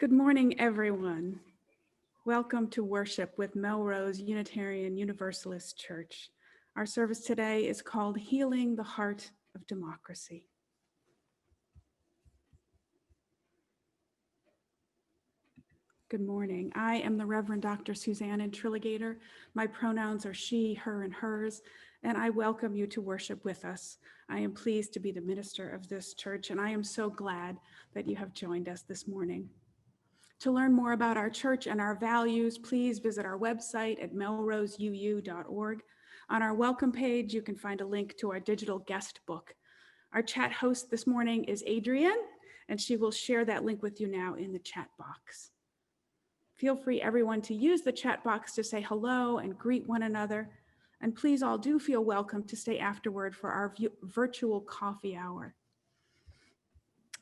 Good morning, everyone. Welcome to worship with Melrose Unitarian Universalist Church. Our service today is called Healing the Heart of Democracy. Good morning. I am the Reverend Dr. Suzanne Intriligator. My pronouns are she, her, and hers, and I welcome you to worship with us. I am pleased to be the minister of this church, and I am so glad that you have joined us this morning. To learn more about our church and our values, please visit our website at melroseuu.org. On our welcome page, you can find a link to our digital guest book. Our chat host this morning is Adrienne, and she will share that link with you now in the chat box. Feel free, everyone, to use the chat box to say hello and greet one another. And please all do feel welcome to stay afterward for our virtual coffee hour.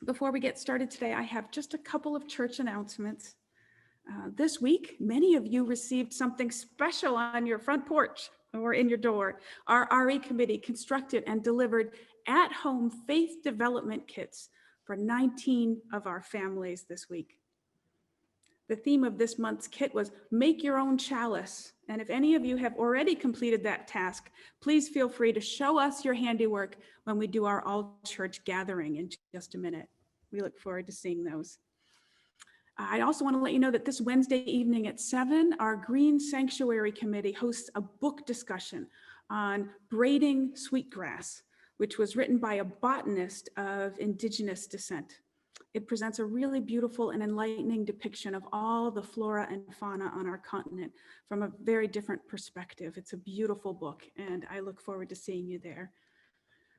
Before we get started today, I have just a couple of church announcements. This week, many of you received something special on your front porch or in your door. Our RE committee constructed and delivered at-home faith development kits for 19 of our families this week. The theme of this month's kit was Make Your Own Chalice. And if any of you have already completed that task, please feel free to show us your handiwork when we do our all-church gathering in just a minute. We look forward to seeing those. I also want to let you know that this Wednesday evening at 7, our Green Sanctuary Committee hosts a book discussion on braiding sweetgrass, which was written by a botanist of indigenous descent. It presents a really beautiful and enlightening depiction of all the flora and fauna on our continent from a very different perspective. It's a beautiful book, and I look forward to seeing you there.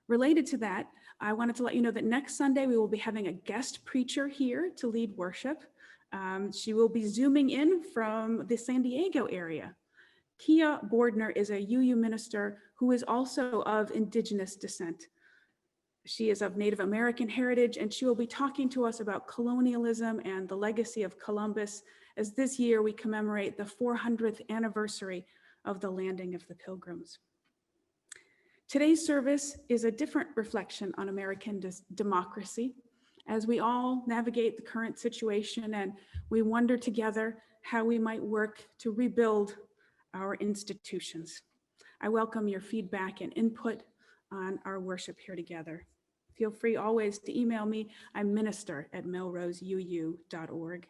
Related to that, I wanted to let you know that next Sunday we will be having a guest preacher here to lead worship. She will be Zooming in from the San Diego area. Kia Bordner is a UU minister who is also of indigenous descent. She is of Native American heritage, and she will be talking to us about colonialism and the legacy of Columbus, as this year we commemorate the 400th anniversary of the landing of the Pilgrims. Today's service is a different reflection on American democracy, as we all navigate the current situation and we wonder together how we might work to rebuild our institutions. I welcome your feedback and input on our worship here together. Feel free always to email me. I'm minister@melroseuu.org.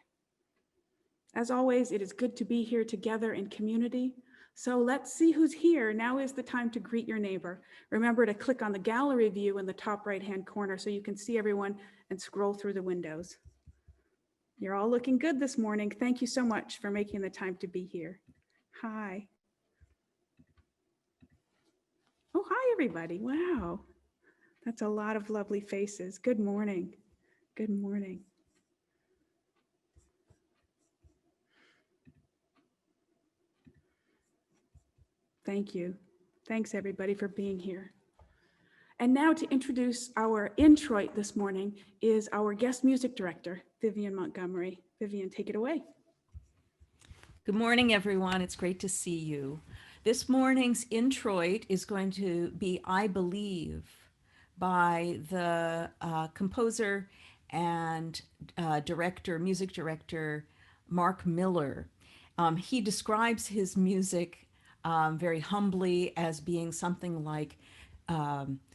As always, it is good to be here together in community. So let's see who's here. Now is the time to greet your neighbor. Remember to click on the gallery view in the top right-hand corner so you can see everyone and scroll through the windows. You're all looking good this morning. Thank you so much for making the time to be here. Hi. Oh, hi, everybody. Wow. That's a lot of lovely faces. Good morning. Good morning. Thank you. Thanks, everybody, for being here. And now to introduce our introit this morning is our guest music director, Vivian Montgomery. Vivian, take it away. Good morning, everyone. It's great to see you. This morning's introit is going to be I Believe by the composer and music director, Mark Miller. He describes his music very humbly as being something like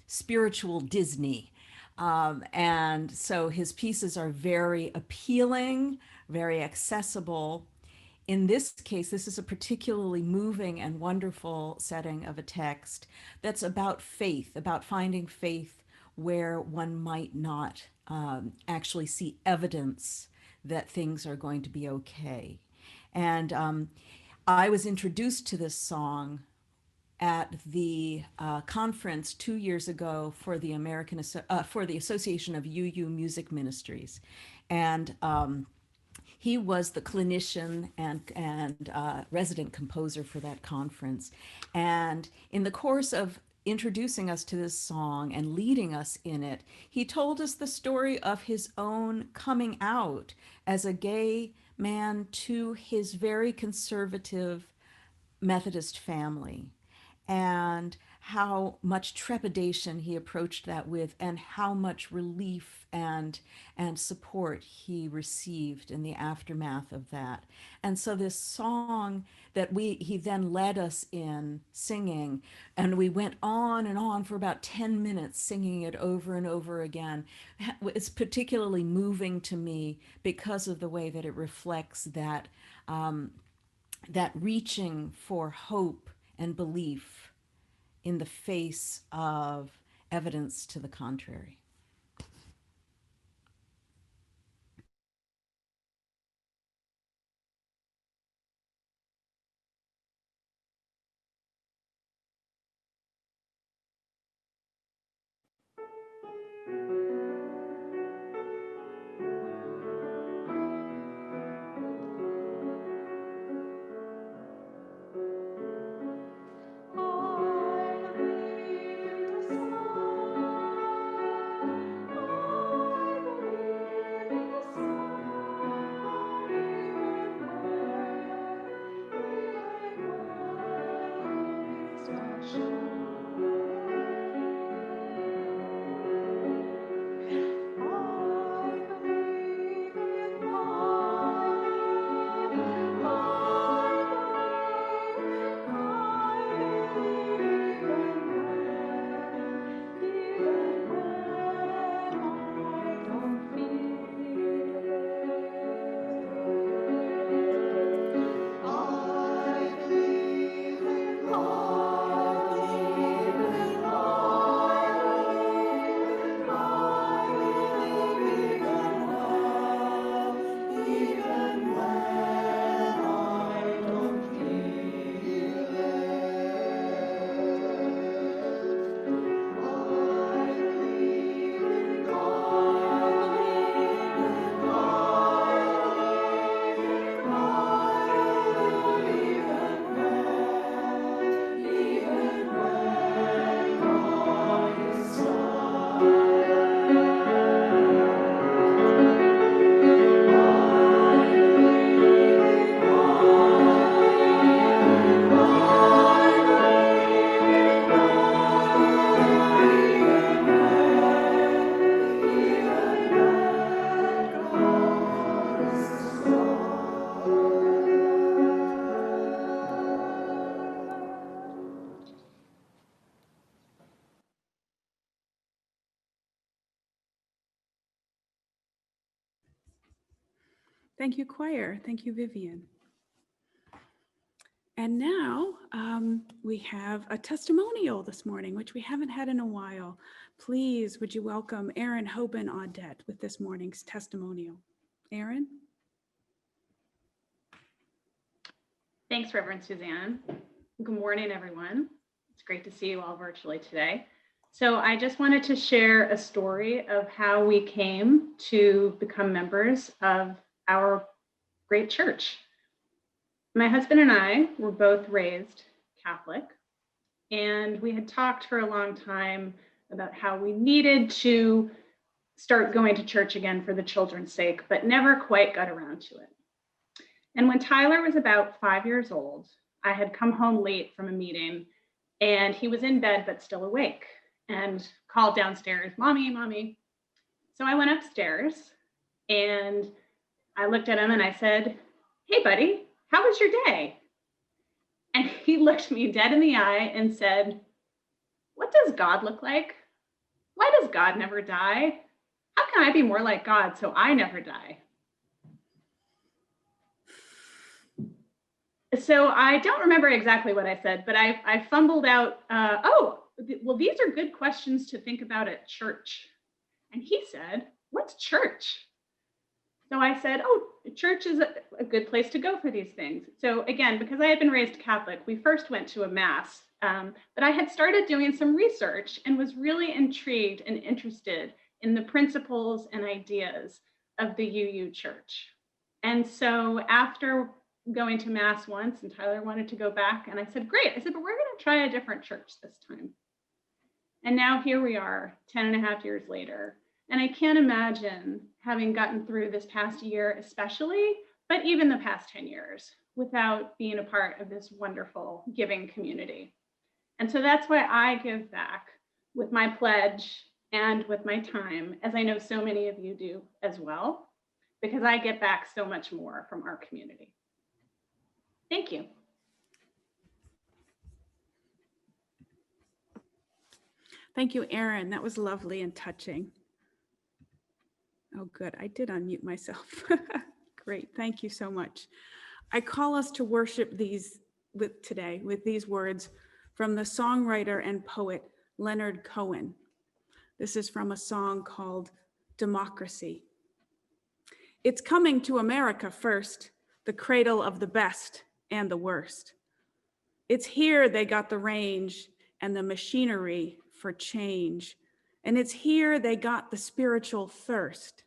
spiritual Disney. And so his pieces are very appealing, very accessible. In this case, this is a particularly moving and wonderful setting of a text that's about faith, about finding faith where one might not actually see evidence that things are going to be okay. And I was introduced to this song at the conference 2 years ago for the for the Association of UU Music Ministries, and he was the clinician and resident composer for that conference. And in the course of introducing us to this song and leading us in it, he told us the story of his own coming out as a gay man to his very conservative Methodist family, and how much trepidation he approached that with, and how much relief and support he received in the aftermath of that. And so this song that he then led us in singing, and we went on and on for about 10 minutes singing it over and over again. It's particularly moving to me because of the way that it reflects that reaching for hope and belief in the face of evidence to the contrary. Thank you, choir. Thank you, Vivian. And now we have a testimonial this morning, which we haven't had in a while. Please, would you welcome Erin Hoban Audette with this morning's testimonial. Erin? Thanks, Reverend Suzanne. Good morning, everyone. It's great to see you all virtually today. So I just wanted to share a story of how we came to become members of our great church. My husband and I were both raised Catholic, and we had talked for a long time about how we needed to start going to church again for the children's sake, but never quite got around to it. And when Tyler was about 5 years old, I had come home late from a meeting, and he was in bed but still awake, and called downstairs, "Mommy, Mommy." So I went upstairs and I looked at him and I said, "Hey, buddy, how was your day?" And he looked me dead in the eye and said, "What does God look like? Why does God never die? How can I be more like God so I never die?" So I don't remember exactly what I said, but I fumbled out, "Oh, well, these are good questions to think about at church." And he said, "What's church?" So I said, "Oh, church is a good place to go for these things." So again, because I had been raised Catholic, we first went to a mass, but I had started doing some research and was really intrigued and interested in the principles and ideas of the UU Church. And so after going to mass once, and Tyler wanted to go back, and I said, "Great." I said, "But we're going to try a different church this time." And now here we are 10 and a half years later. And I can't imagine having gotten through this past year, especially, but even the past 10 years, without being a part of this wonderful giving community. And so that's why I give back with my pledge and with my time, as I know so many of you do as well, because I get back so much more from our community. Thank you. Thank you, Erin. That was lovely and touching. Oh, good. I did unmute myself. Great. Thank you so much. I call us to worship today with these words from the songwriter and poet Leonard Cohen. This is from a song called Democracy. It's coming to America first, the cradle of the best and the worst. It's here they got the range and the machinery for change. And it's here they got the spiritual thirst.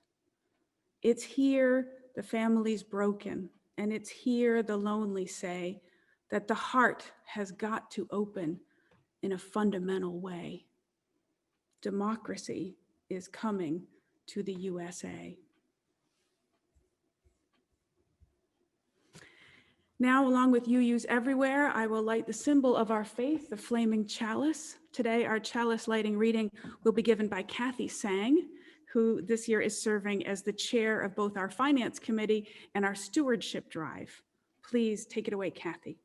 It's here the family's broken. And it's here the lonely say that the heart has got to open in a fundamental way. Democracy is coming to the USA. Now, along with UUs everywhere, I will light the symbol of our faith, the flaming chalice. Today, our chalice lighting reading will be given by Kathy Sang, who this year is serving as the chair of both our finance committee and our stewardship drive. Please take it away, Kathy.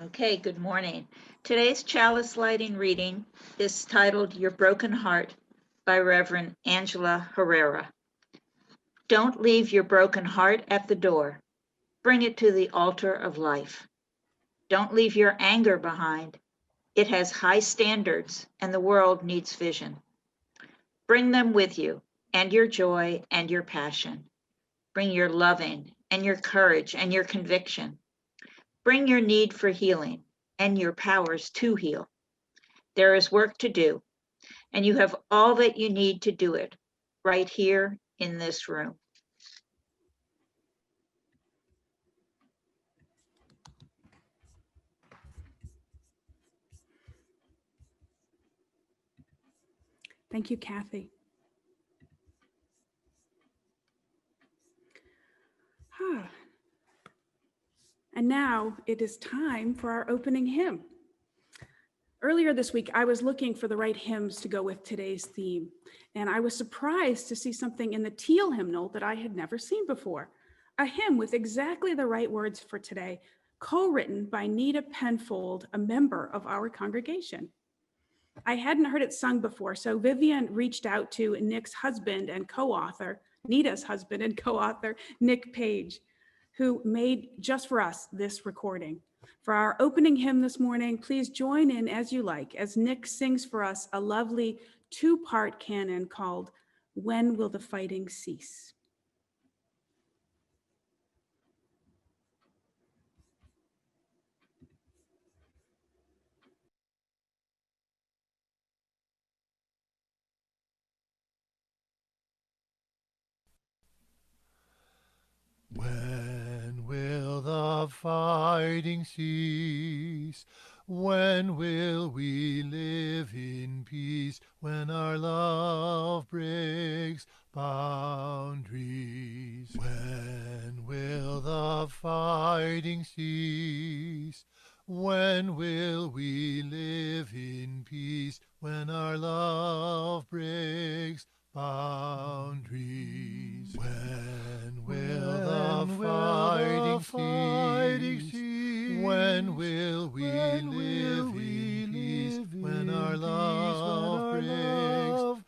Okay, good morning. Today's chalice lighting reading is titled Your Broken Heart by Reverend Angela Herrera. Don't leave your broken heart at the door. Bring it to the altar of life. Don't leave your anger behind. It has high standards and the world needs vision. Bring them with you and your joy and your passion. Bring your loving and your courage and your conviction. Bring your need for healing and your powers to heal. There is work to do, and you have all that you need to do it right here in this room. Thank you, Kathy. And now it is time for our opening hymn. Earlier this week, I was looking for the right hymns to go with today's theme, and I was surprised to see something in the teal hymnal that I had never seen before, a hymn with exactly the right words for today, co-written by Nita Penfold, a member of our congregation. I hadn't heard it sung before, so Vivian reached out to Nick's husband and co-author, Nita's husband and co-author, Nick Page, who made just for us this recording. For our opening hymn this morning, please join in as you like as Nick sings for us a lovely two-part canon called When Will the Fighting Cease? When will the fighting cease? When will we live in peace? When our love breaks boundaries? When will the fighting cease? When will we live in peace? When our love breaks boundaries? When will the fighting cease? When will we live in peace? When our love breaks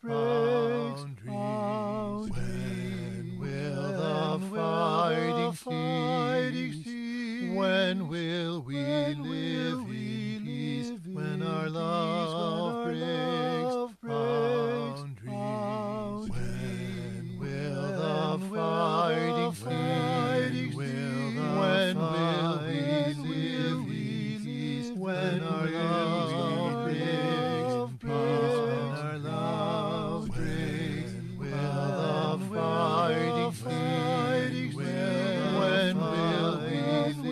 boundaries? When will the fighting cease? When will we live in peace? When our love breaks boundaries? When will the fighting cease? When will we live in peace? When our love breaks peace? When our love breaks, will the fighting cease? When will we live in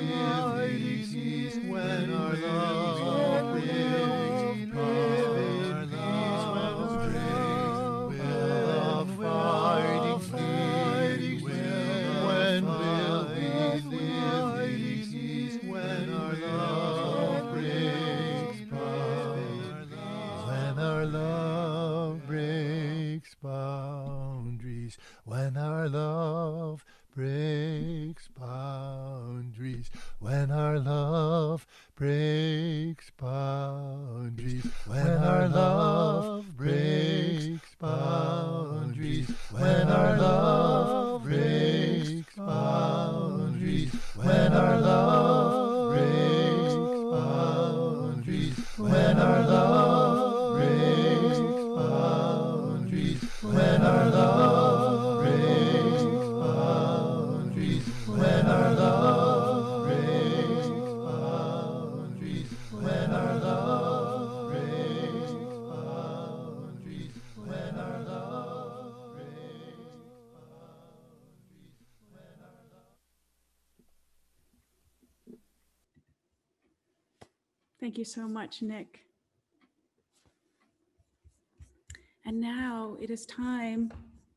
breaks boundaries, when our love breaks boundaries, when our love breaks boundaries, when our love breaks boundaries, when our love breaks boundaries, when our love breaks boundaries, when our love breaks boundaries, when our love breaks boundaries, when our love breaks boundaries, when our love breaks Thank you so much, Nick. And now it is time,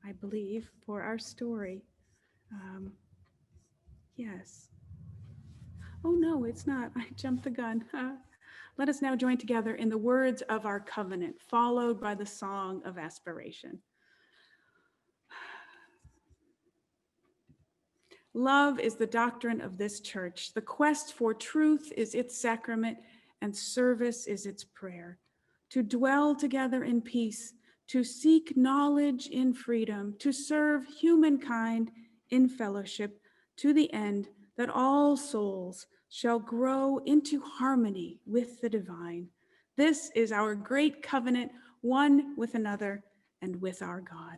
I believe, for our story. Yes. Oh, no, it's not. I jumped the gun. Let us now join together in the words of our covenant, followed by the song of aspiration. Love is the doctrine of this church. The quest for truth is its sacrament, and service is its prayer. To dwell together in peace, to seek knowledge in freedom, to serve humankind in fellowship, to the end that all souls shall grow into harmony with the divine. This is our great covenant, one with another and with our God.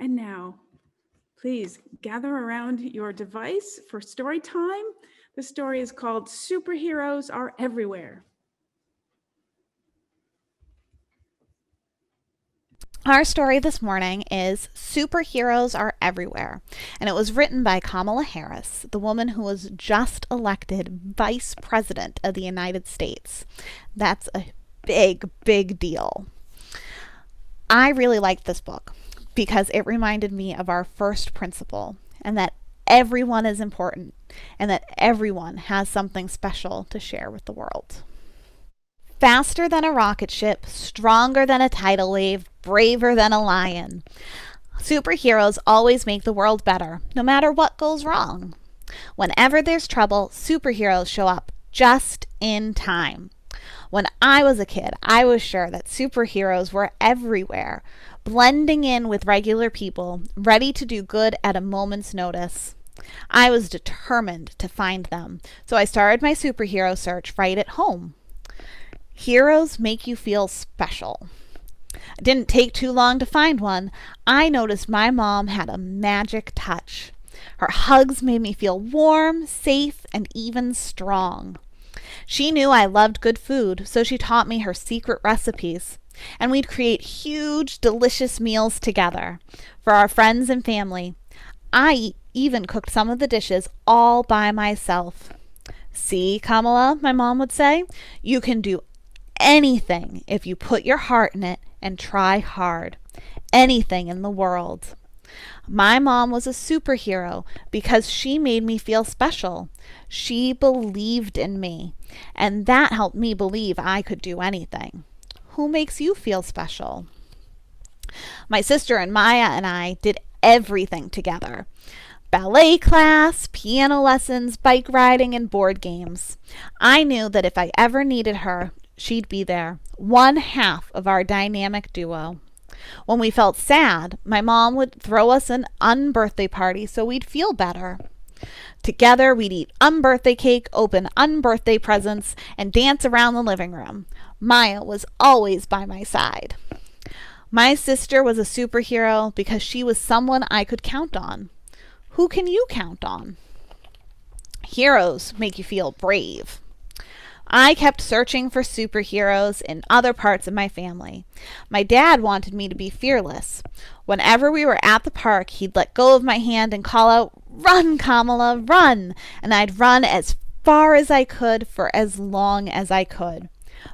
And now, please gather around your device for story time. The story is called Superheroes Are Everywhere. Our story this morning is Superheroes Are Everywhere, and it was written by Kamala Harris, the woman who was just elected Vice President of the United States. That's a big, big deal. I really liked this book because it reminded me of our first principle, and that everyone is important, and that everyone has something special to share with the world. Faster than a rocket ship, stronger than a tidal wave, braver than a lion. Superheroes always make the world better, no matter what goes wrong. Whenever there's trouble, superheroes show up just in time. When I was a kid, I was sure that superheroes were everywhere, blending in with regular people, ready to do good at a moment's notice. I was determined to find them, so I started my superhero search right at home. Heroes make you feel special. It didn't take too long to find one. I noticed my mom had a magic touch. Her hugs made me feel warm, safe, and even strong. She knew I loved good food, so she taught me her secret recipes, and we'd create huge, delicious meals together for our friends and family. I even cooked some of the dishes all by myself. See, Kamala, my mom would say, you can do anything if you put your heart in it and try hard. Anything in the world. My mom was a superhero because she made me feel special. She believed in me, and that helped me believe I could do anything. Who makes you feel special? My sister and Maya and I did everything together. Ballet class, piano lessons, bike riding, and board games. I knew that if I ever needed her, she'd be there, one half of our dynamic duo. When we felt sad, my mom would throw us an unbirthday party so we'd feel better. Together, we'd eat unbirthday cake, open unbirthday presents, and dance around the living room. Maya was always by my side. My sister was a superhero because she was someone I could count on. Who can you count on? Heroes make you feel brave. I kept searching for superheroes in other parts of my family. My dad wanted me to be fearless. Whenever we were at the park, he'd let go of my hand and call out, "Run, Kamala, run!" And I'd run as far as I could for as long as I could.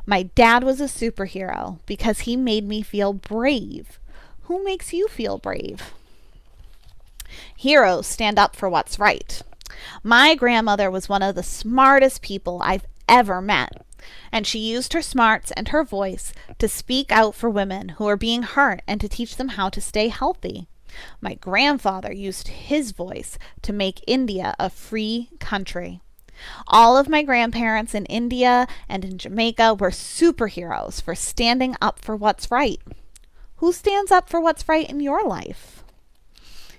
My dad was a superhero because he made me feel brave. Who makes you feel brave? Heroes stand up for what's right. My grandmother was one of the smartest people I've ever met, and she used her smarts and her voice to speak out for women who were being hurt and to teach them how to stay healthy. My grandfather used his voice to make India a free country. All of my grandparents in India and in Jamaica were superheroes for standing up for what's right. Who stands up for what's right in your life?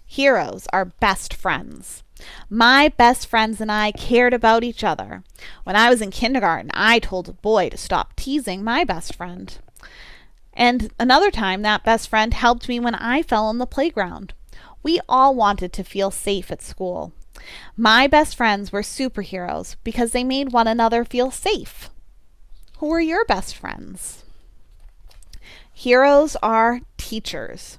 Heroes are best friends. My best friends and I cared about each other. When I was in kindergarten, I told a boy to stop teasing my best friend. And another time, that best friend helped me when I fell on the playground. We all wanted to feel safe at school. My best friends were superheroes because they made one another feel safe. Who are your best friends? Heroes are teachers.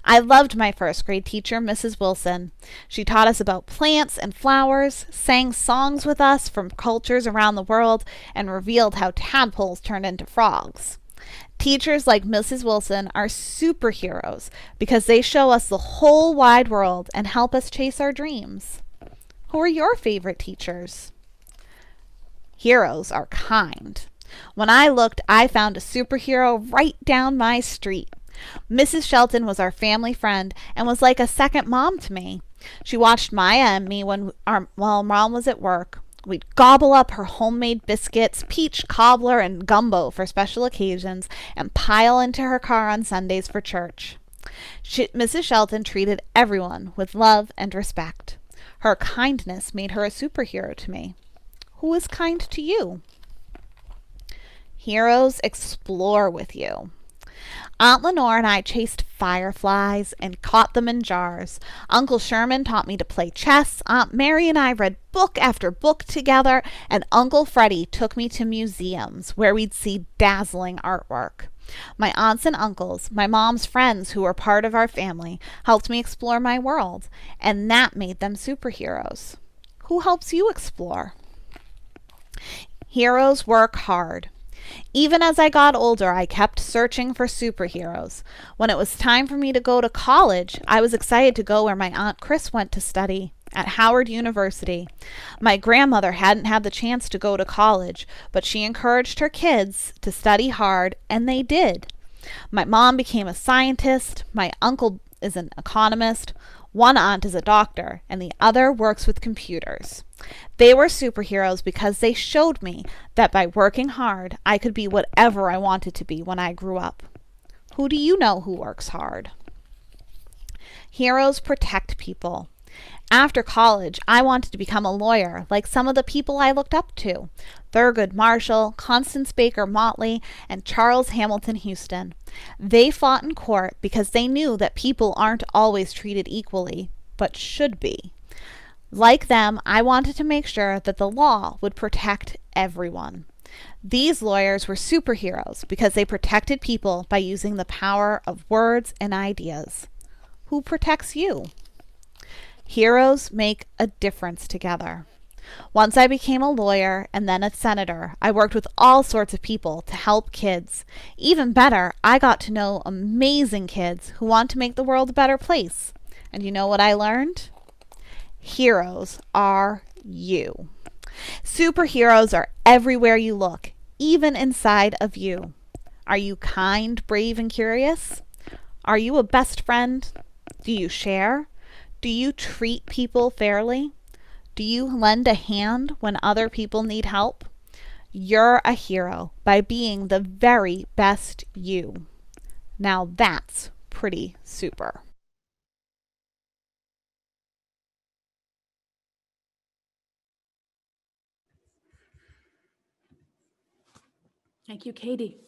I loved my first grade teacher, Mrs. Wilson. She taught us about plants and flowers, sang songs with us from cultures around the world, and revealed how tadpoles turned into frogs. Teachers like Mrs. Wilson are superheroes because they show us the whole wide world and help us chase our dreams. Who are your favorite teachers? Heroes are kind. When I looked, I found a superhero right down my street. Mrs. Shelton was our family friend and was like a second mom to me. She watched Maya and me while Mom was at work. We'd gobble up her homemade biscuits, peach cobbler, and gumbo for special occasions, and pile into her car on Sundays for church. Mrs. Shelton treated everyone with love and respect. Her kindness made her a superhero to me. Who is kind to you? Heroes explore with you. Aunt Lenore and I chased fireflies and caught them in jars. Uncle Sherman taught me to play chess. Aunt Mary and I read book after book together. And Uncle Freddie took me to museums where we'd see dazzling artwork. My aunts and uncles, my mom's friends who were part of our family, helped me explore my world. And that made them superheroes. Who helps you explore? Heroes work hard. Even as I got older, I kept searching for superheroes. When it was time for me to go to college, I was excited to go where my Aunt Chris went to study, at Howard University. My grandmother hadn't had the chance to go to college, but she encouraged her kids to study hard, and they did. My mom became a scientist, my uncle is an economist, one aunt is a doctor, and the other works with computers. They were superheroes because they showed me that by working hard, I could be whatever I wanted to be when I grew up. Who do you know who works hard? Heroes protect people. After college, I wanted to become a lawyer like some of the people I looked up to. Thurgood Marshall, Constance Baker Motley, and Charles Hamilton Houston. They fought in court because they knew that people aren't always treated equally, but should be. Like them, I wanted to make sure that the law would protect everyone. These lawyers were superheroes because they protected people by using the power of words and ideas. Who protects you? Heroes make a difference together. Once I became a lawyer and then a senator, I worked with all sorts of people to help kids. Even better, I got to know amazing kids who want to make the world a better place. And you know what I learned? Heroes are you. Superheroes are everywhere you look, even inside of you. Are you kind, brave, and curious? Are you a best friend? Do you share? Do you treat people fairly? Do you lend a hand when other people need help? You're a hero by being the very best you. Now that's pretty super. Thank you, Katie.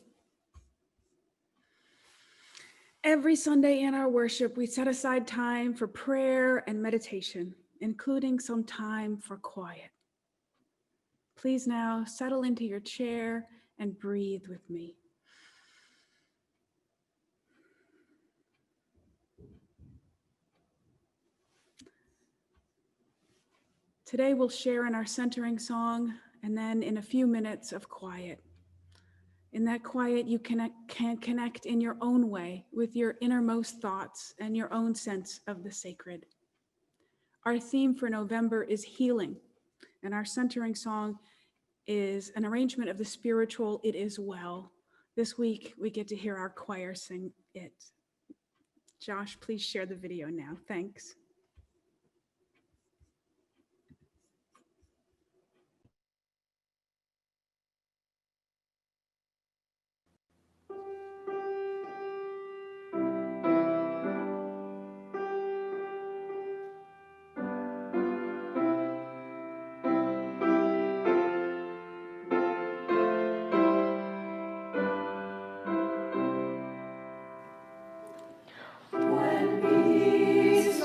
Every Sunday in our worship, we set aside time for prayer and meditation, including some time for quiet. Please now settle into your chair and breathe with me. Today we'll share in our centering song and then in a few minutes of quiet. In that quiet, you can connect in your own way with your innermost thoughts and your own sense of the sacred. Our theme for November is healing, and our centering song is an arrangement of the spiritual "It Is Well." This week, we get to hear our choir sing it. Josh, please share the video now. Thanks. When peace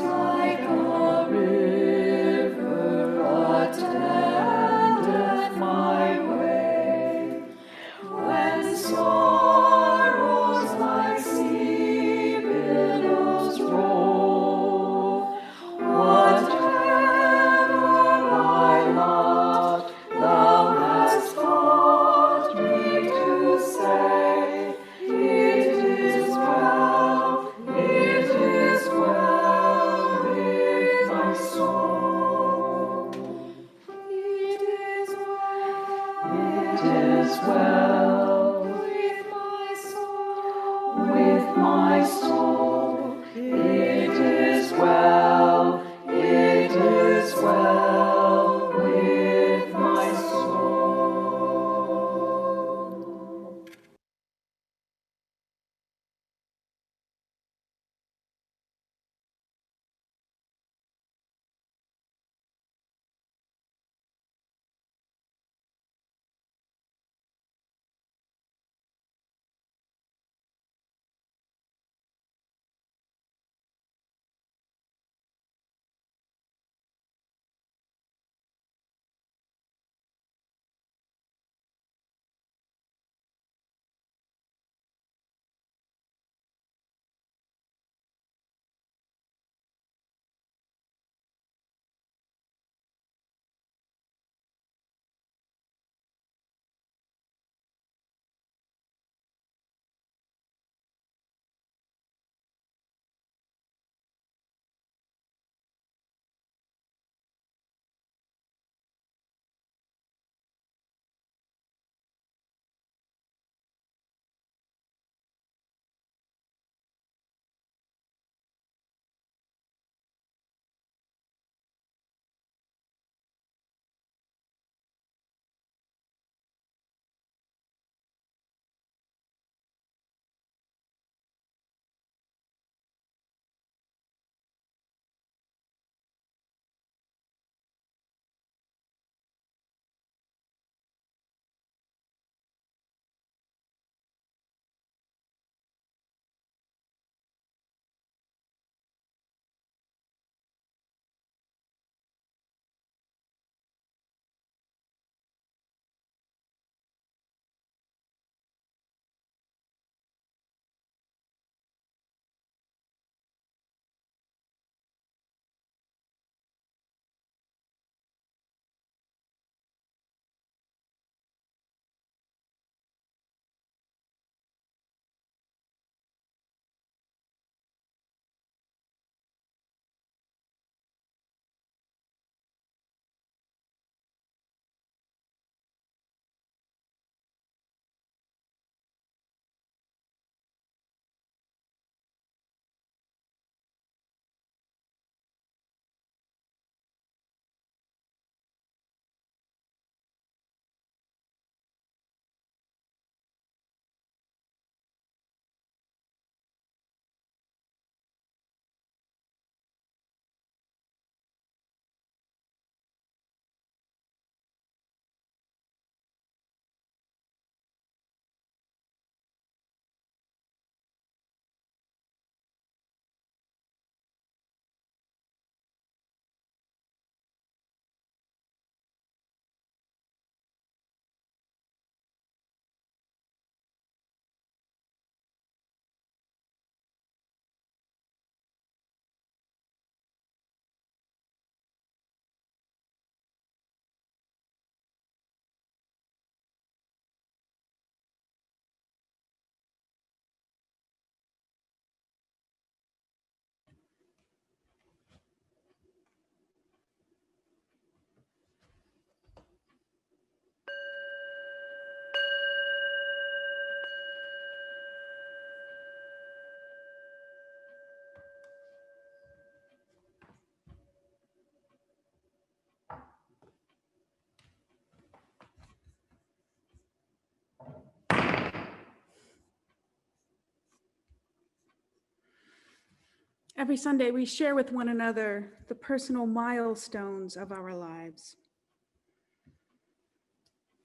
Every Sunday, we share with one another the personal milestones of our lives,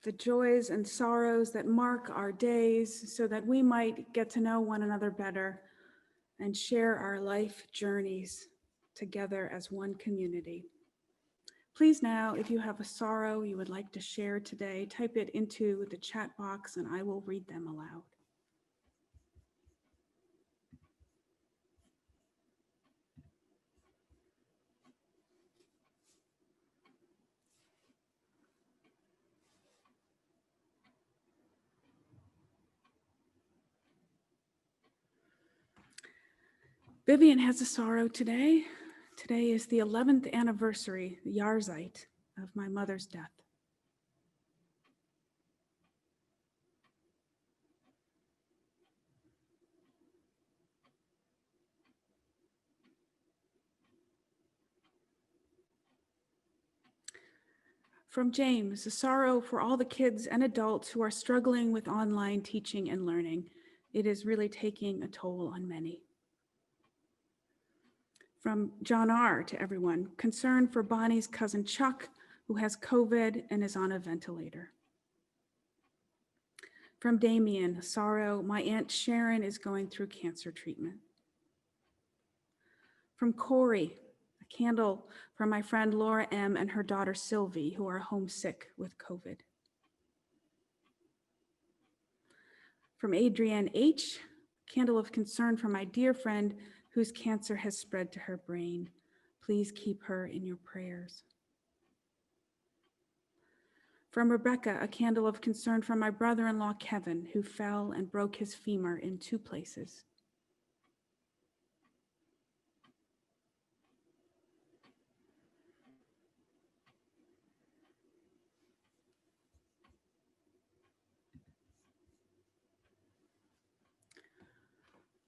the joys and sorrows that mark our days so that we might get to know one another better and share our life journeys together as one community. Please now, if you have a sorrow you would like to share today, type it into the chat box and I will read them aloud. Vivian has a sorrow today. Today is the 11th anniversary, the Yahrzeit, of my mother's death. From James, a sorrow for all the kids and adults who are struggling with online teaching and learning. It is really taking a toll on many. From John R. to everyone, concern for Bonnie's cousin Chuck, who has COVID and is on a ventilator. From Damien, sorrow, my Aunt Sharon is going through cancer treatment. From Corey, a candle for my friend Laura M. and her daughter Sylvie, who are homesick with COVID. From Adrienne H., candle of concern for my dear friend whose cancer has spread to her brain. Please keep her in your prayers. From Rebecca, a candle of concern for my brother-in-law Kevin, who fell and broke his femur in 2 places.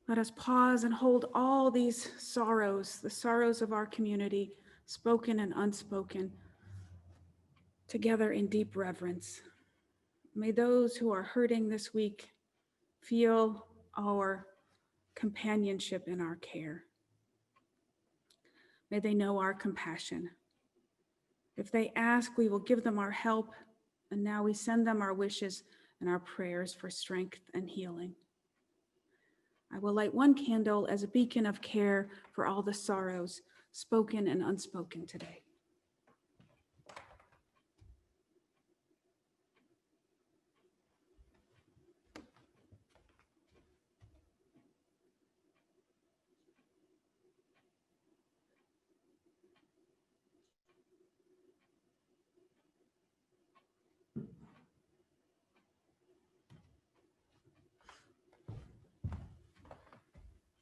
Let us pause and hold all these sorrows, the sorrows of our community, spoken and unspoken, together in deep reverence. May those who are hurting this week feel our companionship and our care. May they know our compassion. If they ask, we will give them our help, and now we send them our wishes and our prayers for strength and healing. I will light one candle as a beacon of care for all the sorrows, spoken and unspoken today.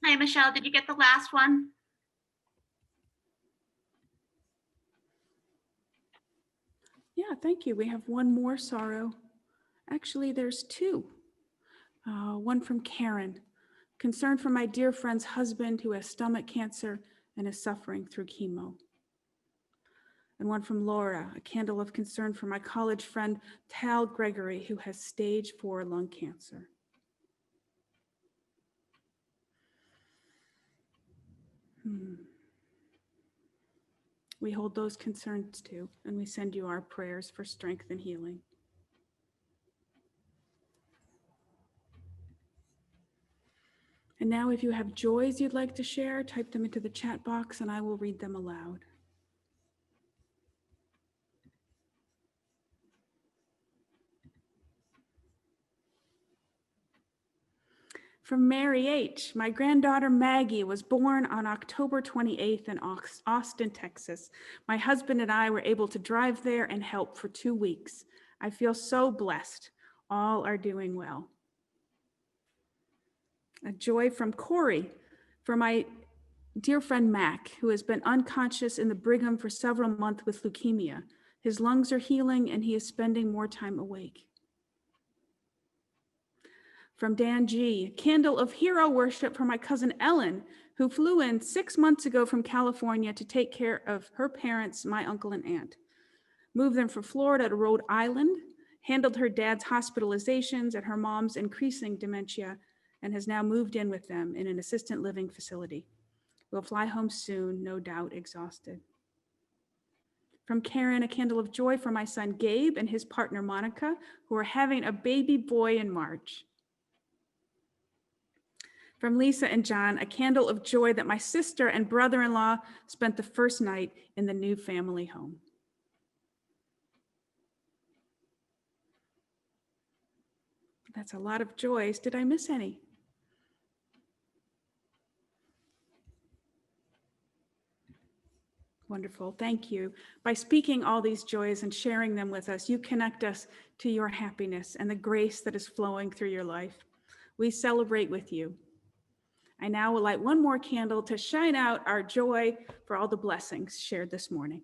Hi, Michelle, did you get the last one? Yeah, thank you. We have one more sorrow. Actually, there's 2. One from Karen, concern for my dear friend's husband who has stomach cancer and is suffering through chemo. And one from Laura, a candle of concern for my college friend Tal Gregory, who has stage 4 lung cancer. We hold those concerns too, and we send you our prayers for strength and healing. And now if you have joys you'd like to share, type them into the chat box and I will read them aloud. From Mary H., my granddaughter Maggie was born on October 28th in Austin, Texas. My husband and I were able to drive there and help for 2 weeks. I feel so blessed. All are doing well. A joy from Corey for my dear friend Mac, who has been unconscious in the Brigham for several months with leukemia. His lungs are healing and he is spending more time awake. From Dan G., candle of hero worship for my cousin Ellen, who flew in 6 months ago from California to take care of her parents, my uncle and aunt. Moved them from Florida to Rhode Island, handled her dad's hospitalizations and her mom's increasing dementia, and has now moved in with them in an assisted living facility. We'll fly home soon, no doubt exhausted. From Karen, a candle of joy for my son Gabe and his partner Monica, who are having a baby boy in March. From Lisa and John, a candle of joy that my sister and brother-in-law spent the first night in the new family home. That's a lot of joys. Did I miss any? Wonderful, thank you. By speaking all these joys and sharing them with us, you connect us to your happiness and the grace that is flowing through your life. We celebrate with you. I now will light one more candle to shine out our joy for all the blessings shared this morning.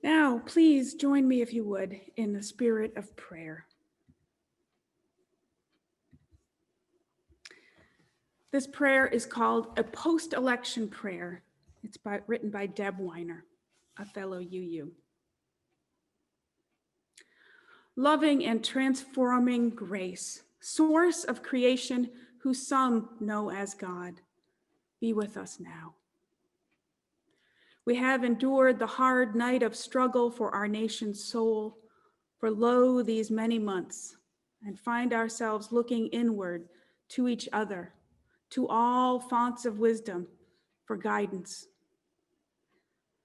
Now, please join me, if you would, in the spirit of prayer. This prayer is called a post-election prayer. It's written by Deb Weiner, a fellow UU. Loving and transforming grace, source of creation, who some know as God, be with us now. We have endured the hard night of struggle for our nation's soul for lo these many months, and find ourselves looking inward to each other, to all fonts of wisdom for guidance.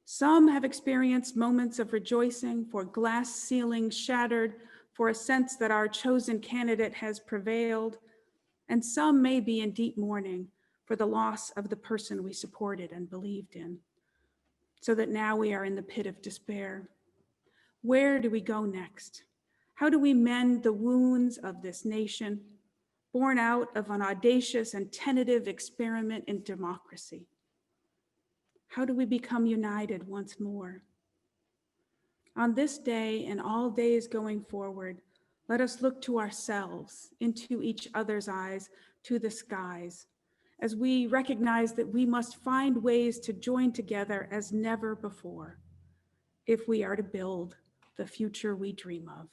Some have experienced moments of rejoicing for glass ceilings shattered, for a sense that our chosen candidate has prevailed, and some may be in deep mourning for the loss of the person we supported and believed in, so that now we are in the pit of despair. Where do we go next? How do we mend the wounds of this nation, born out of an audacious and tentative experiment in democracy? How do we become united once more? On this day and all days going forward, let us look to ourselves, into each other's eyes, to the skies, as we recognize that we must find ways to join together as never before, if we are to build the future we dream of.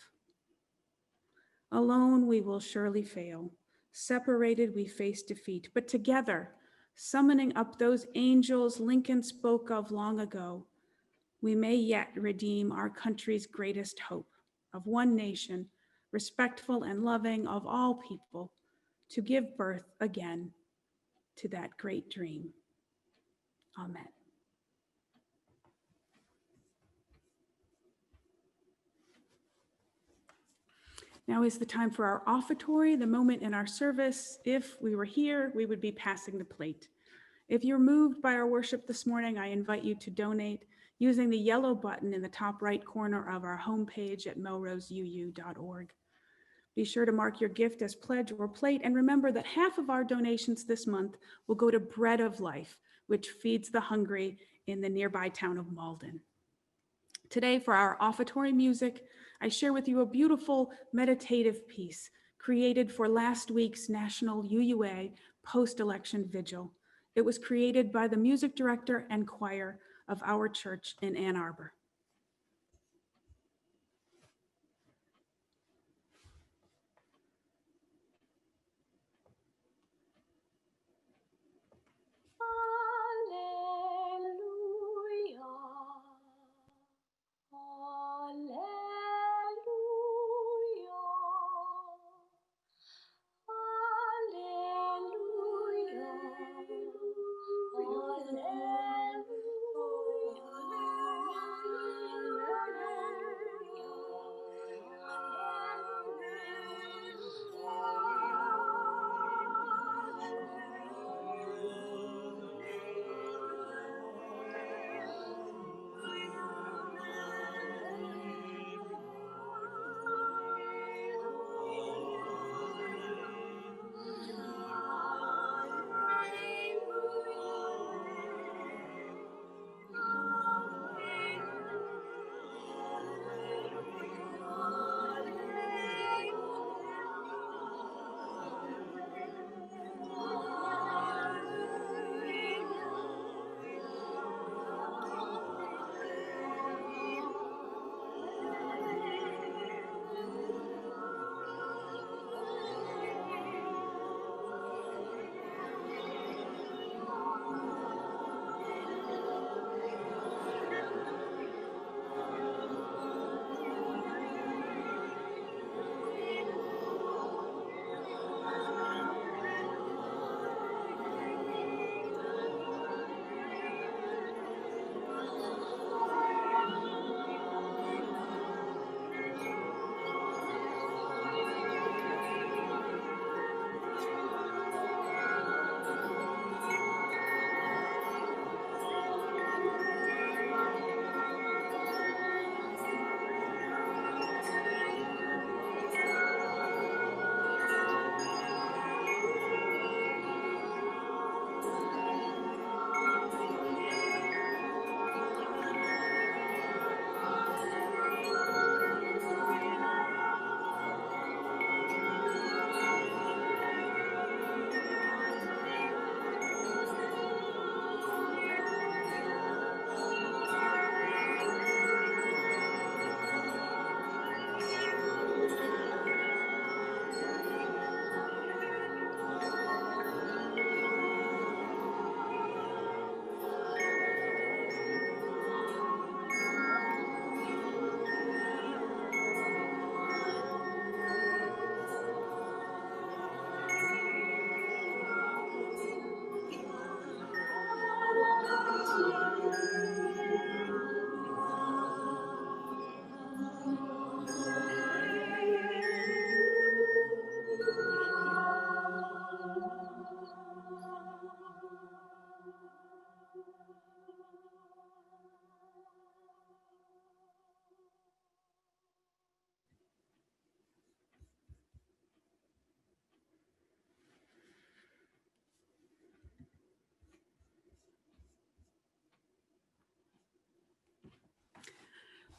Alone we will surely fail. Separated we face defeat, but together, summoning up those angels Lincoln spoke of long ago, we may yet redeem our country's greatest hope of one nation, respectful and loving of all people, to give birth again to that great dream. Amen. Now is the time for our offertory, the moment in our service. If we were here, we would be passing the plate. If you're moved by our worship this morning, I invite you to donate using the yellow button in the top right corner of our homepage at melroseuu.org. Be sure to mark your gift as pledge or plate, and remember that half of our donations this month will go to Bread of Life, which feeds the hungry in the nearby town of Malden. Today, for our offertory music, I share with you a beautiful meditative piece created for last week's National UUA post-election vigil. It was created by the music director and choir of our church in Ann Arbor.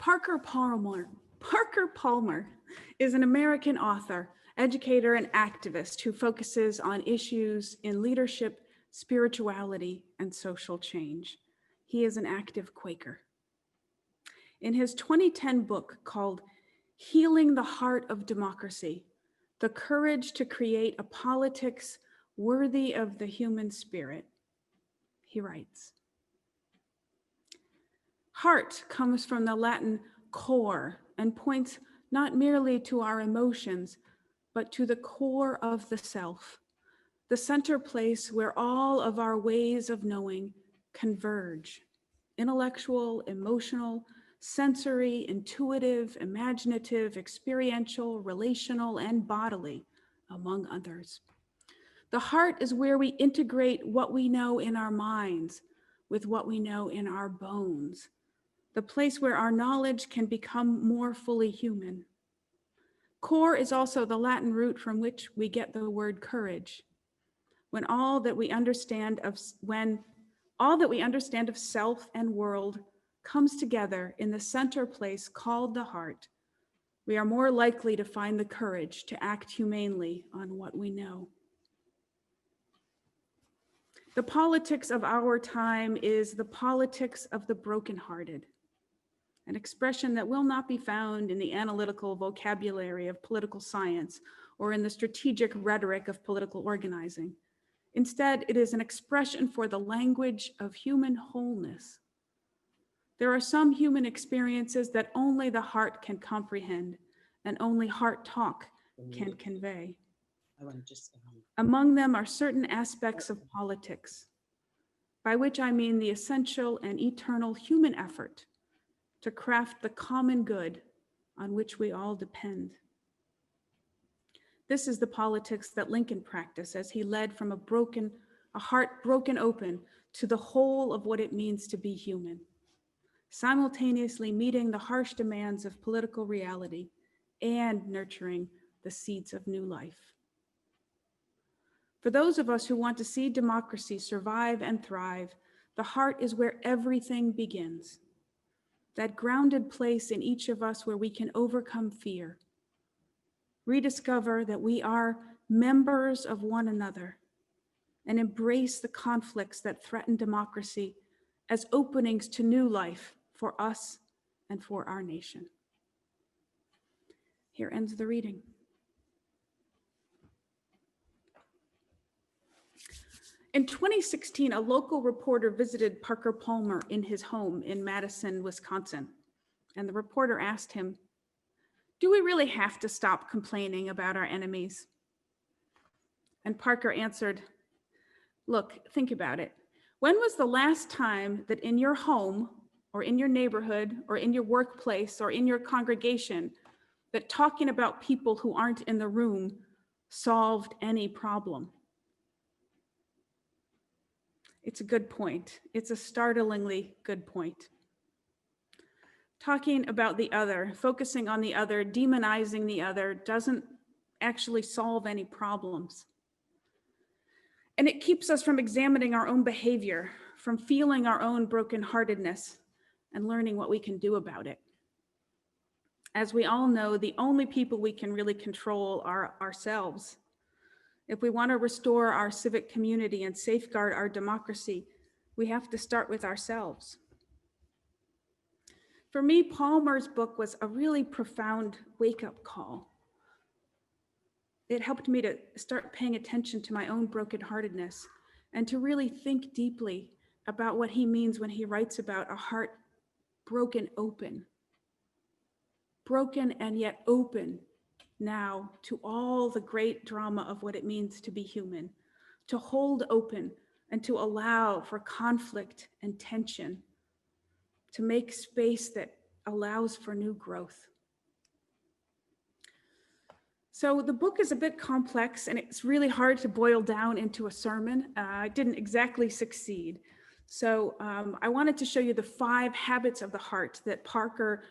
Parker Palmer. Parker Palmer is an American author, educator, and activist who focuses on issues in leadership, spirituality, and social change. He is an active Quaker. In his 2010 book called Healing the Heart of Democracy, The Courage to Create a Politics Worthy of the Human Spirit, he writes, "Heart comes from the Latin core and points not merely to our emotions, but to the core of the self, the center place where all of our ways of knowing converge: intellectual, emotional, sensory, intuitive, imaginative, experiential, relational, and bodily, among others. The heart is where we integrate what we know in our minds with what we know in our bones, the place where our knowledge can become more fully human. Core is also the Latin root from which we get the word courage. When all that we understand of self and world comes together in the center place called the heart, we are more likely to find the courage to act humanely on what we know. The politics of our time is the politics of the brokenhearted, an expression that will not be found in the analytical vocabulary of political science or in the strategic rhetoric of political organizing. Instead, it is an expression for the language of human wholeness. There are some human experiences that only the heart can comprehend and only heart talk can convey. Among them are certain aspects of politics, by which I mean the essential and eternal human effort to craft the common good on which we all depend. This is the politics that Lincoln practiced as he led from a heart broken open to the whole of what it means to be human, simultaneously meeting the harsh demands of political reality and nurturing the seeds of new life. For those of us who want to see democracy survive and thrive, the heart is where everything begins. That grounded place in each of us where we can overcome fear, rediscover that we are members of one another, and embrace the conflicts that threaten democracy as openings to new life for us and for our nation. Here ends the reading. In 2016, a local reporter visited Parker Palmer in his home in Madison, Wisconsin, and the reporter asked him, "Do we really have to stop complaining about our enemies?" And Parker answered, "Look, think about it. When was the last time that in your home or in your neighborhood or in your workplace or in your congregation that talking about people who aren't in the room solved any problem?" It's a good point. It's a startlingly good point. Talking about the other, focusing on the other, demonizing the other doesn't actually solve any problems. And it keeps us from examining our own behavior, from feeling our own brokenheartedness and learning what we can do about it. As we all know, the only people we can really control are ourselves. If we want to restore our civic community and safeguard our democracy, we have to start with ourselves. For me, Palmer's book was a really profound wake-up call. It helped me to start paying attention to my own brokenheartedness and to really think deeply about what he means when he writes about a heart broken open. Broken and yet open now to all the great drama of what it means to be human, to hold open and to allow for conflict and tension, to make space that allows for new growth. So the book is a bit complex and it's really hard to boil down into a sermon. I didn't exactly succeed. So I wanted to show you the 5 habits of the heart that Parker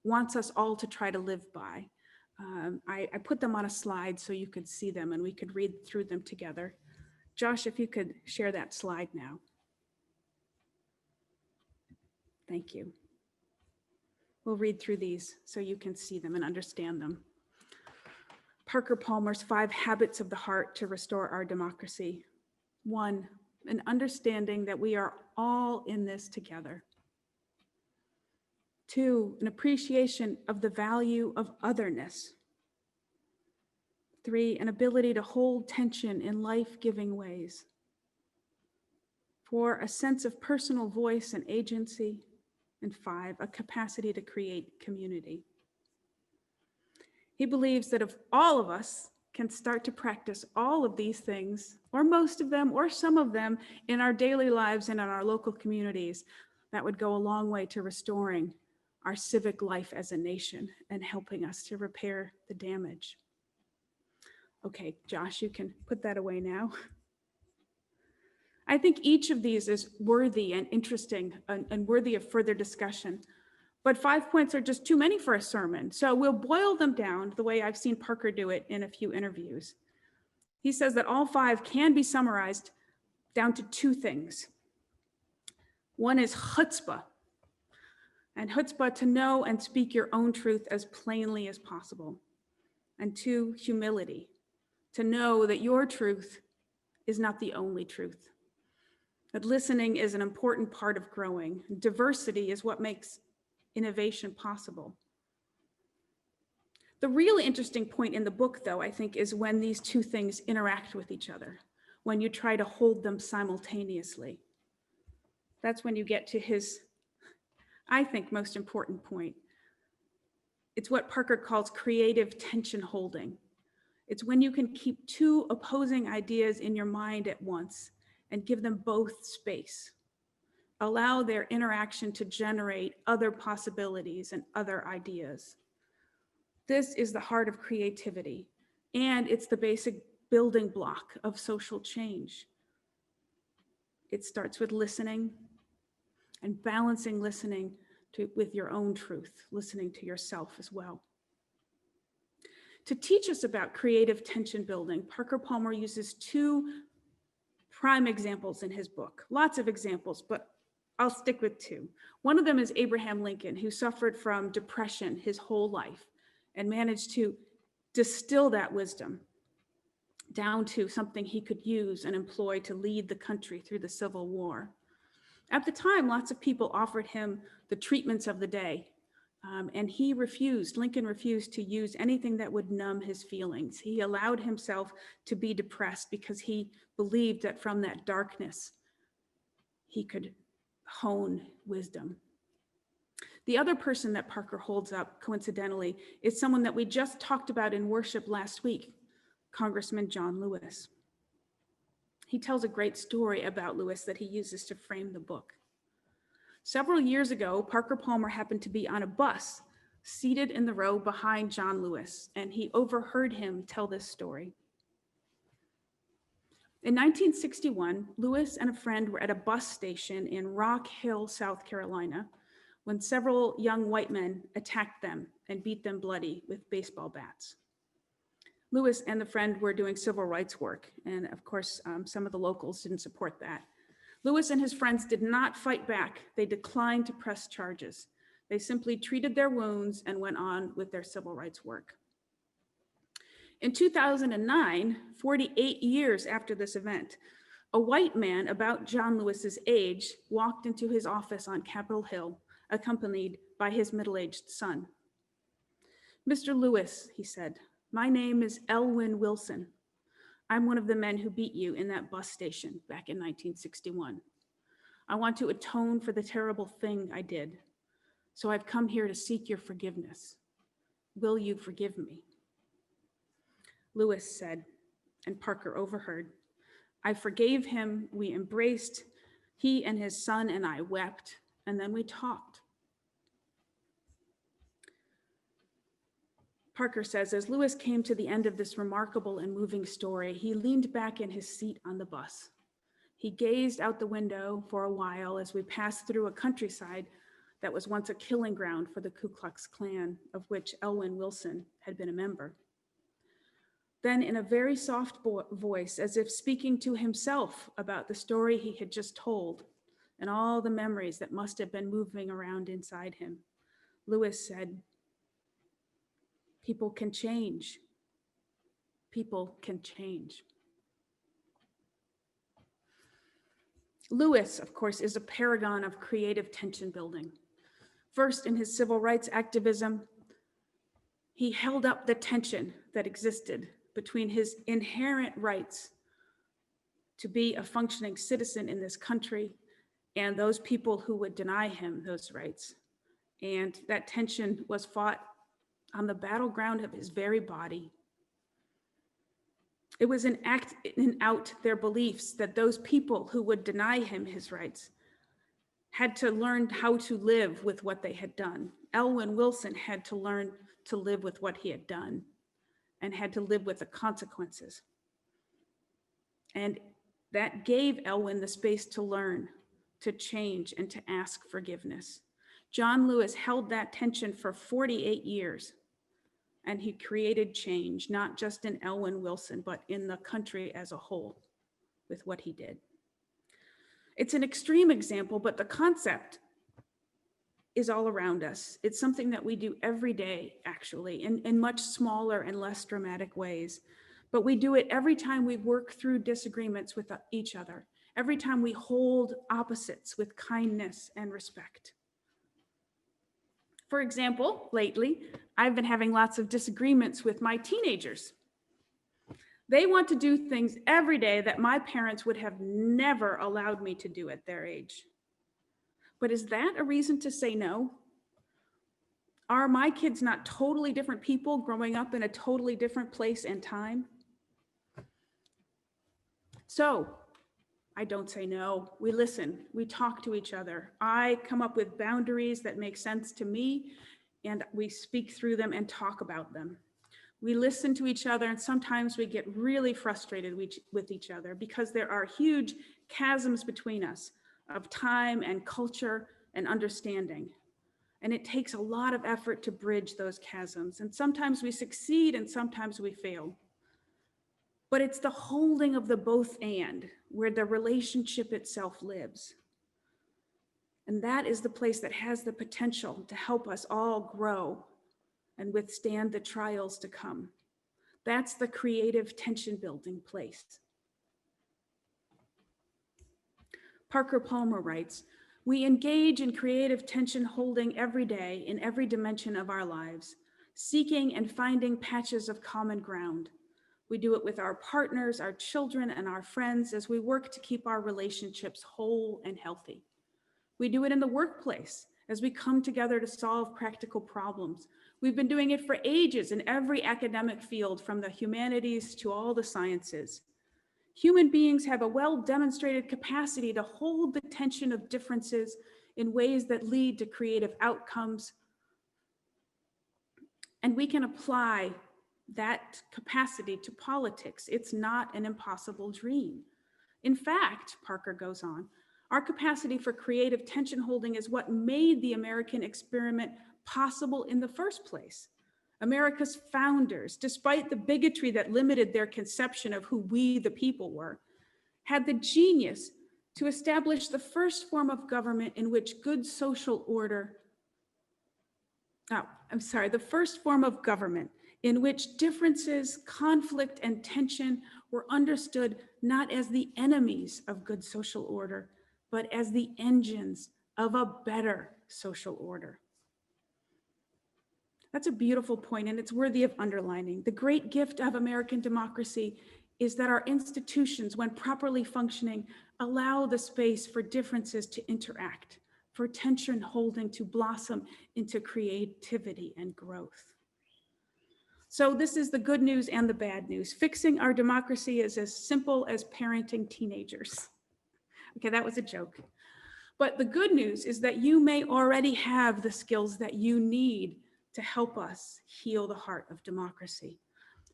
wants us all to try to live by. I put them on a slide so you could see them and we could read through them together. Josh, if you could share that slide now. Thank you. We'll read through these so you can see them and understand them. Parker Palmer's 5 Habits of the Heart to Restore Our Democracy. 1, an understanding that we are all in this together. 2, an appreciation of the value of otherness. 3, an ability to hold tension in life-giving ways. 4, a sense of personal voice and agency. And 5, a capacity to create community. He believes that if all of us can start to practice all of these things, or most of them, or some of them in our daily lives and in our local communities, that would go a long way to restoring our civic life as a nation and helping us to repair the damage. Okay, Josh, you can put that away now. I think each of these is worthy and interesting and worthy of further discussion. But 5 points are just too many for a sermon. So we'll boil them down the way I've seen Parker do it in a few interviews. He says that all 5 can be summarized down to 2 things. One is chutzpah. And chutzpah, to know and speak your own truth as plainly as possible. And 2, humility. To know that your truth is not the only truth. That listening is an important part of growing. Diversity is what makes innovation possible. The really interesting point in the book, though, I think, is when these 2 things interact with each other, when you try to hold them simultaneously. That's when you get to his, I think, most important point. It's what Parker calls creative tension holding. It's when you can keep 2 opposing ideas in your mind at once and give them both space. Allow their interaction to generate other possibilities and other ideas. This is the heart of creativity, and it's the basic building block of social change. It starts with listening and balancing listening with your own truth, listening to yourself as well. To teach us about creative tension building, Parker Palmer uses 2 prime examples in his book. Lots of examples, but I'll stick with 2. One of them is Abraham Lincoln, who suffered from depression his whole life and managed to distill that wisdom down to something he could use and employ to lead the country through the Civil War. At the time, lots of people offered him the treatments of the day, and Lincoln refused to use anything that would numb his feelings. He allowed himself to be depressed because he believed that from that darkness, he could hone wisdom. The other person that Parker holds up, coincidentally, is someone that we just talked about in worship last week, Congressman John Lewis. He tells a great story about Lewis that he uses to frame the book. Several years ago, Parker Palmer happened to be on a bus seated in the row behind John Lewis, and he overheard him tell this story. In 1961, Lewis and a friend were at a bus station in Rock Hill, South Carolina, when several young white men attacked them and beat them bloody with baseball bats. Lewis and the friend were doing civil rights work, and of course, some of the locals didn't support that. Lewis and his friends did not fight back. They declined to press charges. They simply treated their wounds and went on with their civil rights work. In 2009, 48 years after this event, a white man about John Lewis's age walked into his office on Capitol Hill, accompanied by his middle-aged son. "Mr. Lewis," he said, "my name is Elwyn Wilson. I'm one of the men who beat you in that bus station back in 1961. I want to atone for the terrible thing I did. So I've come here to seek your forgiveness. Will you forgive me?" Lewis said, and Parker overheard, "I forgave him, we embraced, he and his son and I wept, and then we talked." Parker says, as Lewis came to the end of this remarkable and moving story, he leaned back in his seat on the bus. He gazed out the window for a while as we passed through a countryside that was once a killing ground for the Ku Klux Klan, of which Elwyn Wilson had been a member. Then, in a very soft voice, as if speaking to himself about the story he had just told and all the memories that must have been moving around inside him, Lewis said, people can change. People can change. Lewis, of course, is a paragon of creative tension building. First, in his civil rights activism, he held up the tension that existed between his inherent rights to be a functioning citizen in this country and those people who would deny him those rights. And that tension was fought on the battleground of his very body. It was an act in out their beliefs that those people who would deny him his rights had to learn how to live with what they had done. Elwyn Wilson had to learn to live with what he had done and had to live with the consequences. And that gave Elwyn the space to learn, to change, and to ask forgiveness. John Lewis held that tension for 48 years, and he created change, not just in Elwyn Wilson, but in the country as a whole with what he did. It's an extreme example, but the concept is all around us. It's something that we do every day, actually, in much smaller and less dramatic ways. But we do it every time we work through disagreements with each other, every time we hold opposites with kindness and respect. For example, lately, I've been having lots of disagreements with my teenagers. They want to do things every day that my parents would have never allowed me to do at their age. But is that a reason to say no? Are my kids not totally different people growing up in a totally different place and time? So I don't say no. We listen, we talk to each other. I come up with boundaries that make sense to me, and we speak through them and talk about them. We listen to each other, and sometimes we get really frustrated with each other because there are huge chasms between us of time and culture and understanding. And it takes a lot of effort to bridge those chasms. And sometimes we succeed and sometimes we fail. But it's the holding of the both and where the relationship itself lives. And that is the place that has the potential to help us all grow and withstand the trials to come. That's the creative tension building place. Parker Palmer writes, "We engage in creative tension holding every day in every dimension of our lives, seeking and finding patches of common ground. We do it with our partners, our children, and our friends as we work to keep our relationships whole and healthy. We do it in the workplace as we come together to solve practical problems. We've been doing it for ages in every academic field, from the humanities to all the sciences. Human beings have a well-demonstrated capacity to hold the tension of differences in ways that lead to creative outcomes. And we can apply that capacity to politics. It's not an impossible dream. In fact," Parker goes on, "our capacity for creative tension holding is what made the American experiment possible in the first place. America's founders, despite the bigotry that limited their conception of who we, the people, were, had the genius to establish the first form of government in which good social order, the first form of government in which differences, conflict, and tension were understood not as the enemies of good social order, but as the engines of a better social order." That's a beautiful point, and it's worthy of underlining. The great gift of American democracy is that our institutions, when properly functioning, allow the space for differences to interact, for tension holding to blossom into creativity and growth. So this is the good news and the bad news. Fixing our democracy is as simple as parenting teenagers. Okay, that was a joke. But the good news is that you may already have the skills that you need to help us heal the heart of democracy.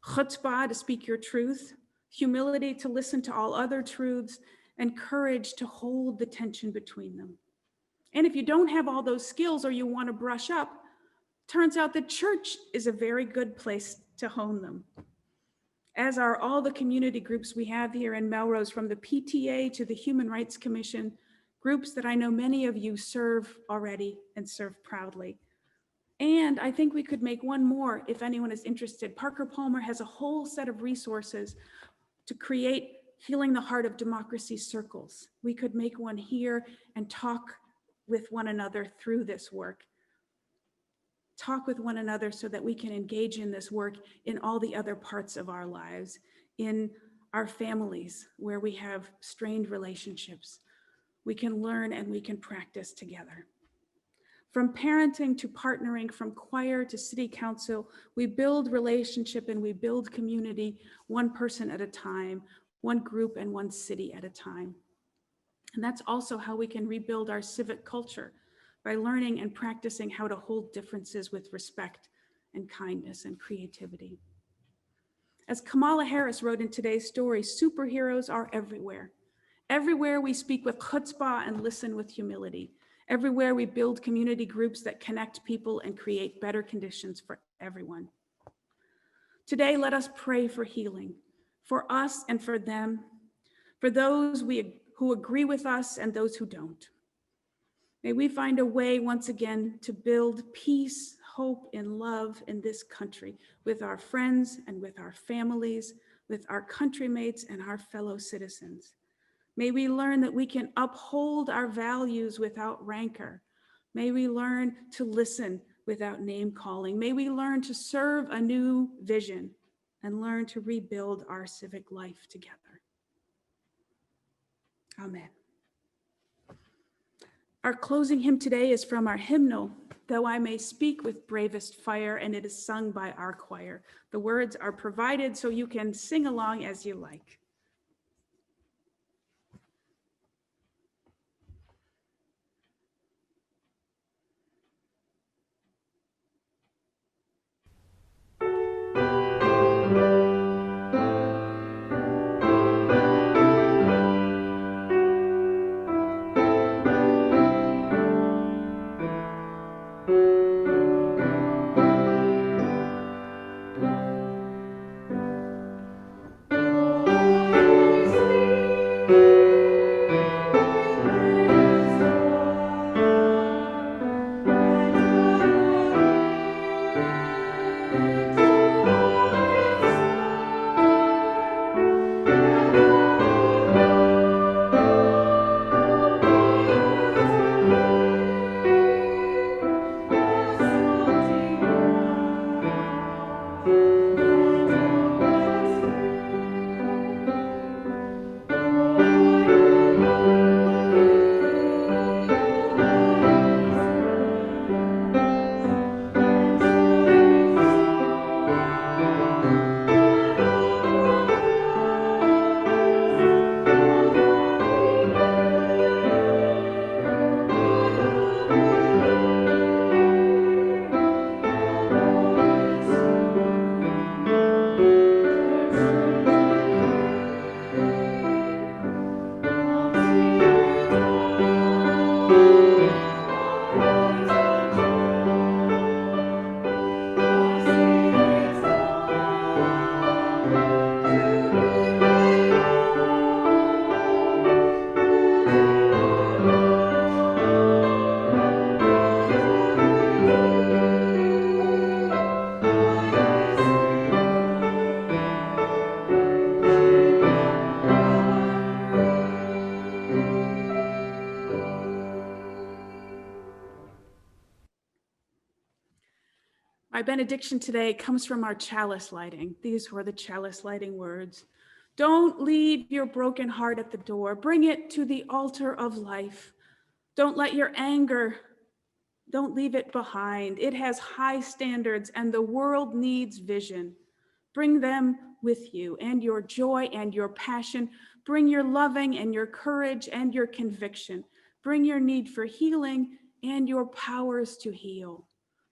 Chutzpah, to speak your truth, humility to listen to all other truths, and courage to hold the tension between them. And if you don't have all those skills or you want to brush up, turns out the church is a very good place to hone them, as are all the community groups we have here in Melrose, from the PTA to the Human Rights Commission, groups that I know many of you serve already and serve proudly. And I think we could make one more if anyone is interested. Parker Palmer has a whole set of resources to create Healing the Heart of Democracy circles. We could make one here and talk with one another through this work. Talk with one another so that we can engage in this work in all the other parts of our lives, in our families where we have strained relationships. We can learn and we can practice together. From parenting to partnering, from choir to city council, we build relationship and we build community one person at a time, one group and one city at a time. And that's also how we can rebuild our civic culture, by learning and practicing how to hold differences with respect and kindness and creativity. As Kamala Harris wrote in today's story, superheroes are everywhere. Everywhere we speak with chutzpah and listen with humility. Everywhere we build community groups that connect people and create better conditions for everyone. Today, let us pray for healing, for us and for them, for those who agree with us and those who don't. May we find a way once again to build peace, hope, and love in this country with our friends and with our families, with our countrymates and our fellow citizens. May we learn that we can uphold our values without rancor. May we learn to listen without name calling. May we learn to serve a new vision and learn to rebuild our civic life together. Amen. Our closing hymn today is from our hymnal, Though I May Speak with Bravest Fire, and it is sung by our choir. The words are provided so you can sing along as you like. My benediction today comes from our chalice lighting. These were the chalice lighting words. Don't leave your broken heart at the door. Bring it to the altar of life. Don't let your anger, don't leave it behind. It has high standards and the world needs vision. Bring them with you, and your joy and your passion. Bring your loving and your courage and your conviction. Bring your need for healing and your powers to heal.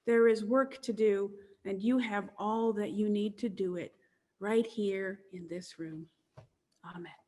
There is work to do, and you have all that you need to do it right here in this room. Amen.